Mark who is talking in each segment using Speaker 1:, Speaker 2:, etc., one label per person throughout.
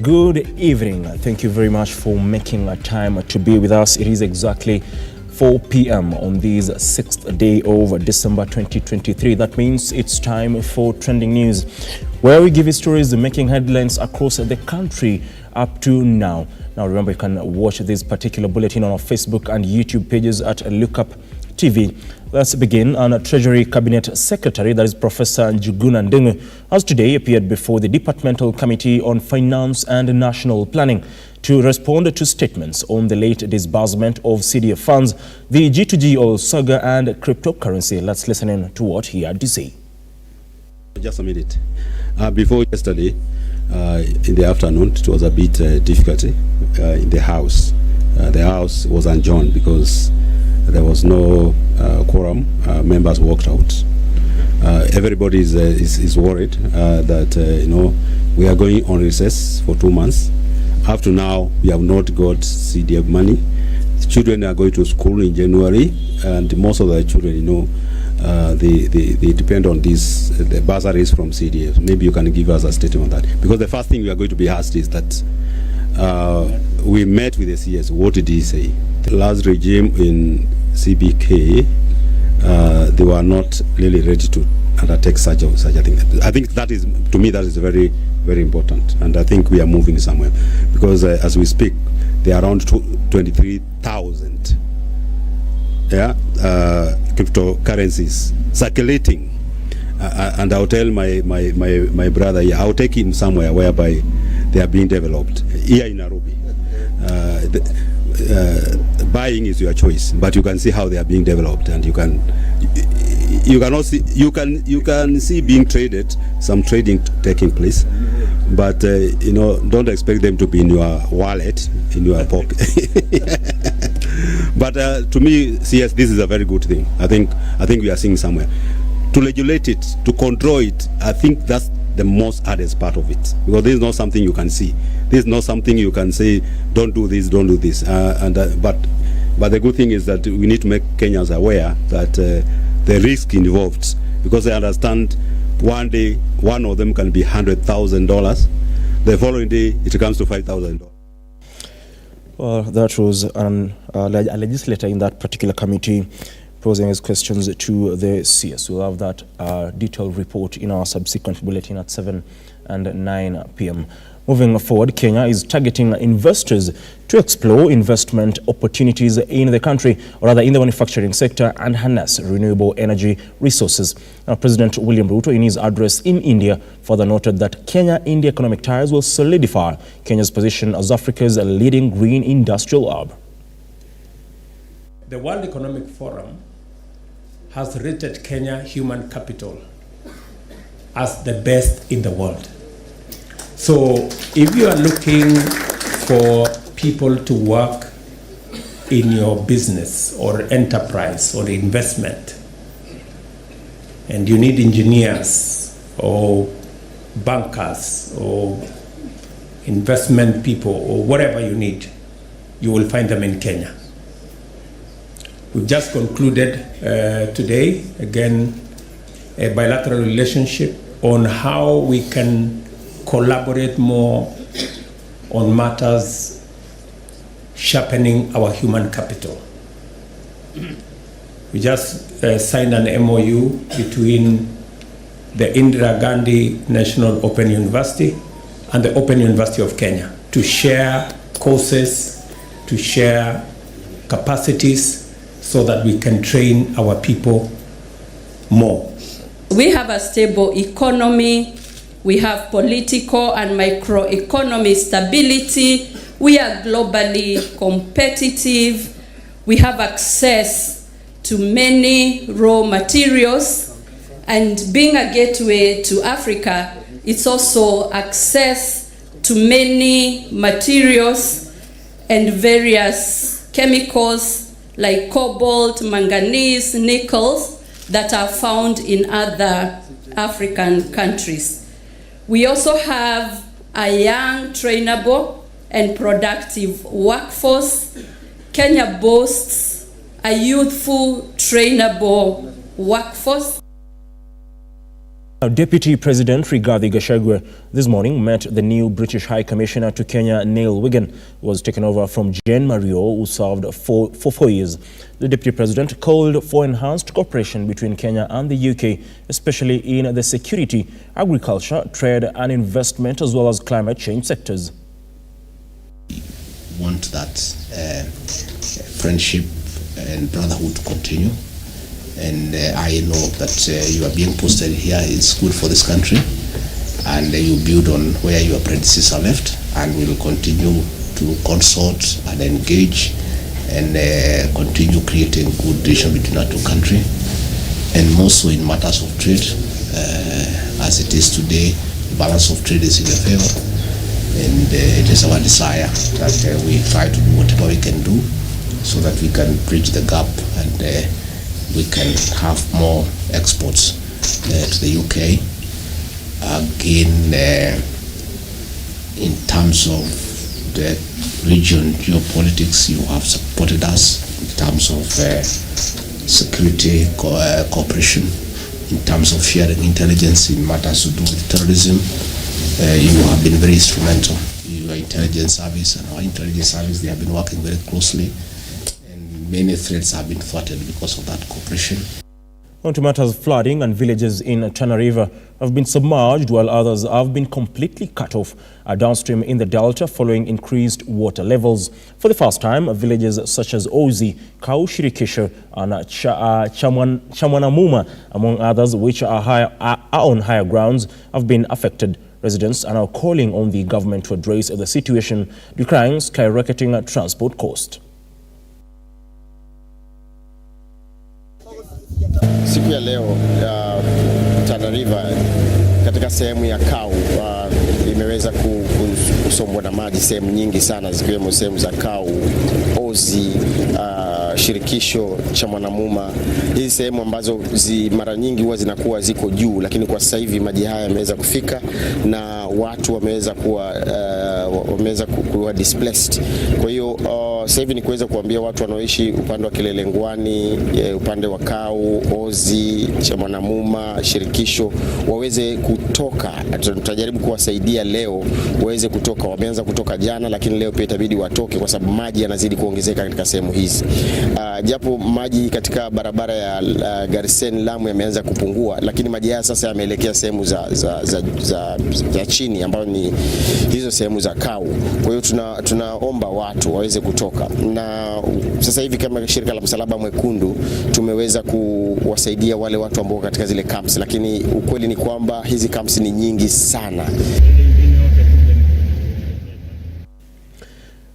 Speaker 1: Good evening. Thank you very much for making a time to be with us. It is exactly 4 p.m. on this 6th day of December 2023. That means it's time for Trending News, where we give you stories making headlines across the country up to now. Now remember, you can watch this particular bulletin on our Facebook and YouTube pages at Lookuptv. Let's begin. Treasury Cabinet Secretary, that is Professor Njuguna Ndung'U, has today appeared before the Departmental Committee on Finance and National Planning to respond to statements on the late disbursement of CDF funds, the G2G oil saga and cryptocurrency. Let's listen in to what he had to say.
Speaker 2: Just a minute. Before yesterday, in the afternoon, it was a bit difficult in the House. The House was adjourned because there was no quorum. Members walked out. Everybody is worried that we are going on recess for 2 months. Up to now, we have not got CDF money. The children are going to school in January, and most of the children, they depend on the bursaries from CDF. Maybe you can give us a statement on that, because the first thing we are going to be asked is that we met with the CS. What did he say? The last regime in CBK, they were not really ready to undertake such a thing. I think that is, to me, that is very, very important, and I think we are moving somewhere, because as we speak, there are around 23,000 cryptocurrencies circulating, and I'll tell my brother here, I'll take him somewhere whereby they are being developed here in Nairobi. Buying is your choice, but you can see how they are being developed, and you can see being traded, some trading taking place, but don't expect them to be in your wallet, in your pocket. But to me, yes, this is a very good thing. I think we are seeing somewhere to regulate it, to control it. I think that's the most hardest part of it, because this is not something you can see. This is not something you can say, don't do this, don't do this. But the good thing is that we need to make Kenyans aware that the risk involved, because they understand one day one of them can be $100,000, the following day it comes to $5,000.
Speaker 1: Well, that was a legislator in that particular committee posing his questions to the CS. We'll have that detailed report in our subsequent bulletin at 7 and 9 p.m. Moving forward, Kenya is targeting investors to explore investment opportunities in the country, or rather in the manufacturing sector, and harness renewable energy resources. Now, President William RUTO, in his address in India, further noted that Kenya-India economic ties will solidify Kenya's position as Africa's leading green industrial hub.
Speaker 3: The World Economic Forum has rated Kenya human capital as the best in the world. So if you are looking for people to work in your business or enterprise or investment, and you need engineers or bankers or investment people or whatever you need, you will find them in Kenya. We've just concluded today, again, a bilateral relationship on how we can collaborate more on matters sharpening our human capital. We just signed an MOU between the Indira Gandhi National Open University and the Open University of Kenya to share courses, to share capacities, so that we can train our people more.
Speaker 4: We have a stable economy. We have political and microeconomic stability. We are globally competitive. We have access to many raw materials. And being a gateway to Africa, it's also access to many materials and various chemicals like cobalt, manganese, nickels that are found in other African countries. We also have a young, trainable, and productive workforce. Kenya boasts a youthful, trainable workforce.
Speaker 1: Deputy President Rigathi Gachagua this morning met the new British High Commissioner to Kenya, Neil Wigan, who was taken over from Jane Mario, who served for 4 years. The Deputy President called for enhanced cooperation between Kenya and the UK, especially in the security, agriculture, trade and investment, as well as climate change sectors.
Speaker 5: We want that friendship and brotherhood to continue. And I know that you are being posted here is good for this country, and you build on where your predecessor left, and we will continue to consult and engage and continue creating good relation between our two countries, and more so in matters of trade. As it is today, the balance of trade is in the favor, and it is our desire that we try to do whatever we can do so that we can bridge the gap and we can have more exports to the UK. Again, in terms of the region geopolitics, you have supported us in terms of security cooperation, in terms of sharing intelligence in matters to do with terrorism. You have been very instrumental. Your intelligence service and our intelligence service, they have been working very closely. Many threats have been thwarted because of that cooperation.
Speaker 1: On to matters of flooding, and villages in Tana River have been submerged while others have been completely cut off downstream in the Delta following increased water levels. For the first time, villages such as Ozi, Shirikisho and Chamwanamuma, among others, which are on higher grounds, have been affected. Residents are now calling on the government to address the situation, decrying skyrocketing transport costs.
Speaker 6: Siku ya leo Tana River katika sehemu ya Kau imeweza kusombwa na maji sehemu nyingi sana, zikiwemo sehemu za Kau, Ozi, Shirikisho, Chamwanamuma. Hizi sehemu ambazo mara nyingi huwa zinakuwa ziko juu, lakini kwa sasa hivi maji haya yameweza kufika na watu wameweza kuwa displaced. Kwa hiyo sasa hivi ni kuweza kuambia watu wanaoishi upande wa Kilelengwani, upande wa Kau, Ozi, Chamwanamuma, Shirikisho waweze kutoka. Tutajaribu kuwasaidia leo waweze kutoka. Wameanza kutoka jana, lakini leo pia itabidi watoke kwa sababu maji yanazidi kuongezeka katika sehemu hizi. Japo maji katika barabara ya Garsen Lamu yameanza kupungua, lakini maji haya sasa yameelekea sehemu za chini ambayo ni hizo sehemu za Kau. Kwa hiyo tunaomba watu waweze kutoka. Na sasa hivi kama shirika la Msalaba Mwekundu tumeweza kuwasaidia wale watu ambao katika zile camps, lakini ukweli ni kwamba hizi camps ni nyingi sana.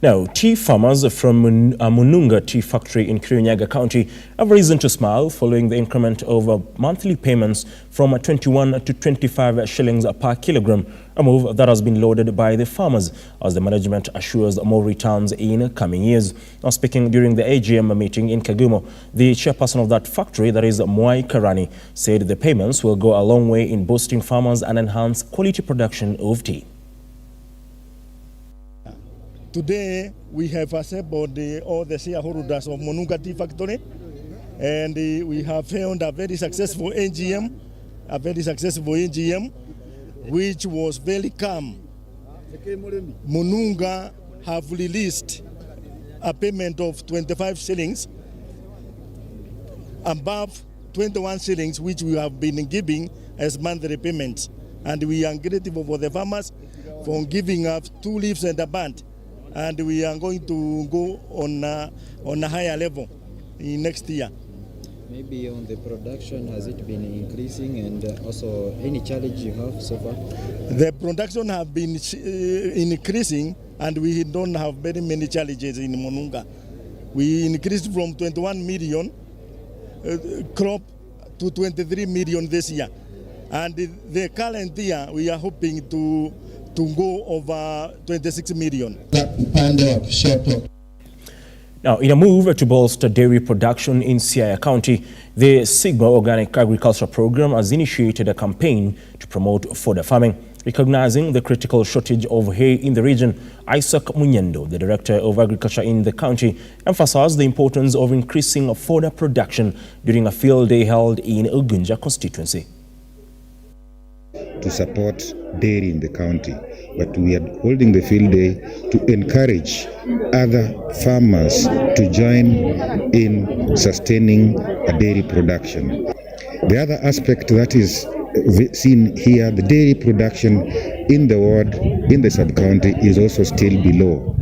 Speaker 1: Now, tea farmers from Mununga Tea Factory in Kirinyaga County have reason to smile following the increment of monthly payments from 21 to 25 shillings per kilogram, a move that has been lauded by the farmers as the management assures more returns in coming years. Now, speaking during the AGM meeting in Kagumo, the chairperson of that factory, that is Mwai Karani, said the payments will go a long way in boosting farmers and enhance quality production of tea.
Speaker 7: Today, we have assembled all the shareholders of Mununga Tea Factory, and we have held a very successful AGM, which was very calm. Mununga have released a payment of 25 shillings, above 21 shillings, which we have been giving as monthly payments. And we are grateful for the farmers for giving us 2 leaves and a band. And we are going to go on a higher level in next year.
Speaker 8: Maybe on the production, has it been increasing, and also any challenge you have so far?
Speaker 7: The production have been increasing, and we don't have very many challenges in Mununga. We increased from 21 million crop to 23 million this year. And the current year, we are hoping to go over 26 million.
Speaker 1: Now, in a move to bolster dairy production in Siaya County, the Sigma Organic Agriculture Program has initiated a campaign to promote fodder farming. Recognizing the critical shortage of hay in the region, Isaac Munyendo, the Director of Agriculture in the county, emphasized the importance of increasing fodder production during a field day held in Ugunja constituency.
Speaker 9: to support dairy in the county, but we are holding the field day to encourage other farmers to join in sustaining a dairy production. The other aspect that is seen here, the dairy production in the ward, in the sub-county, is also still below.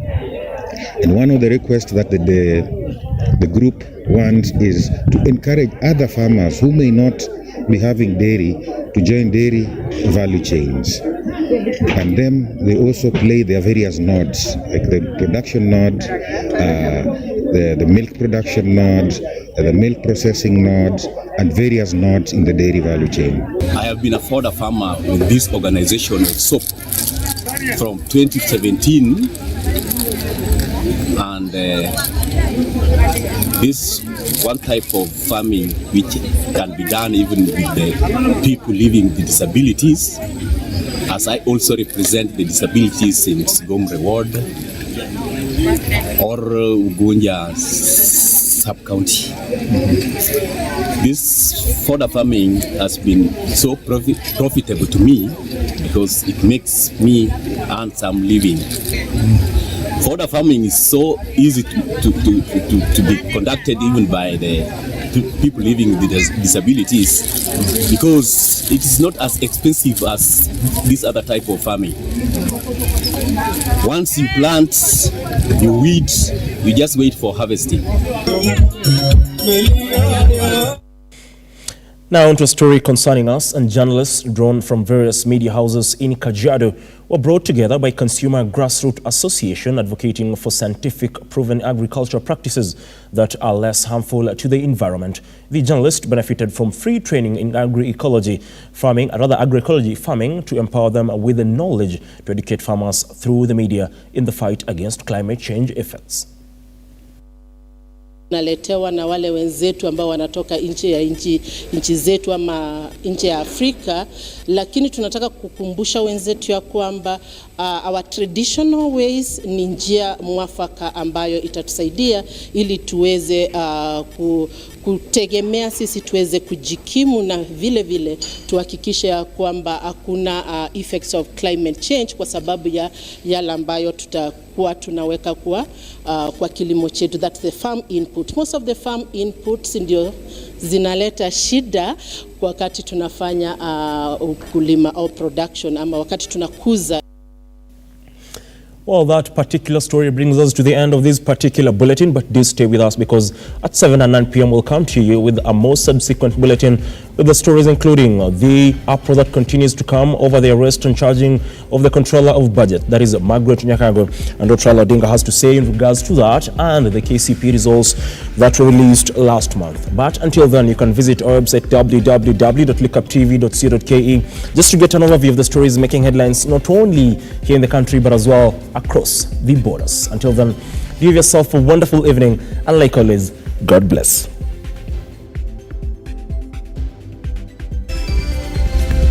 Speaker 9: And one of the requests that the group wants is to encourage other farmers who may not be having dairy to join dairy value chains. And then they also play their various nodes, like the production node, the milk production node, the milk processing nodes, and various nodes in the dairy value chain.
Speaker 10: I have been a fodder farmer with this organization of SOAP from 2017, and this one type of farming which can be done even with the people living with disabilities, as I also represent the disabilities in Sigomre Ward or Ugunja sub-county. This fodder farming has been so profitable to me because it makes me earn some living. Fodder farming is so easy to be conducted even by the people living with disabilities because it is not as expensive as this other type of farming. Once you plant, you weed, you just wait for harvesting.
Speaker 1: Now onto a story concerning us, and journalists drawn from various media houses in Kajiado were brought together by Consumer Grassroots Association advocating for scientific proven agricultural practices that are less harmful to the environment. The journalists benefited from free training in agroecology farming to empower them with the knowledge to educate farmers through the media in the fight against climate change effects.
Speaker 11: Naletewa na wale wenzetu ambao wanatoka nchi zetu ama nchi ya Afrika, lakini tunataka kukumbusha wenzetu ya kwamba our traditional ways ni njia mwafaka ambayo itatusaidia ili tuweze kutegemea sisi, tuweze kujikimu na vile vile tuhakikishe ya kwamba hakuna effects of climate change kwa sababu ya yale ambayo tutakuwa tunaweka kwa kilimo chetu. That's the farm input. Most of the farm inputs ndio zinaleta shida wakati tunafanya ukulima au production ama wakati tunakuza.
Speaker 1: Well, that particular story brings us to the end of this particular bulletin, but do stay with us because at 7 and 9 p.m. we'll come to you with a more subsequent bulletin with the stories including the uproar that continues to come over the arrest and charging of the controller of budget, that is Margaret Nyakago, and what Raila Odinga has to say in regards to that, and the KCP results that were released last month. But until then, you can visit our website www.lookuptv.co.ke just to get an overview of the stories making headlines not only here in the country but as well across the borders. Until then, give yourself a wonderful evening, and like always, God bless.